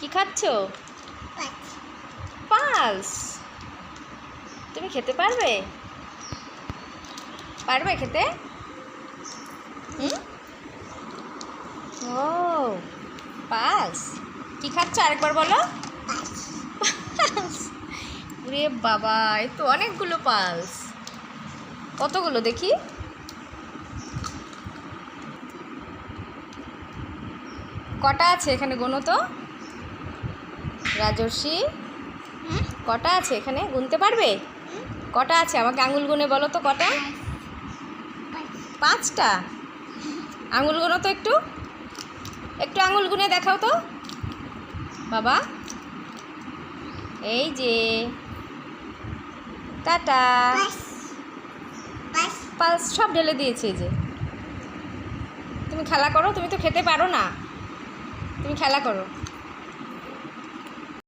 কি খাচ্ছ? পালস। তুমি খেতে পারবে? পারবে খেতে? ও পালস। কি খাচ্ছ আরেকবার বলো। ওরে বাবা, এই তো অনেকগুলো পালস। কতগুলো দেখি? কটা আছে এখানে গোনো তো। রাজর্ষি, কটা আছে এখানে গুনতে পারবে? কটা আছে আমাকে আঙুল গুনে বলো তো কটা। 5টা। আঙুল গুনো তো একটু, একটু আঙুল গুনে দেখাও তো বাবা। এই যে টাটা। পালস সব ঢেলে দিয়েছে। এই যে তুমি খেলা করো, তুমি তো খেতে পারো না, তুমি খেলা করো।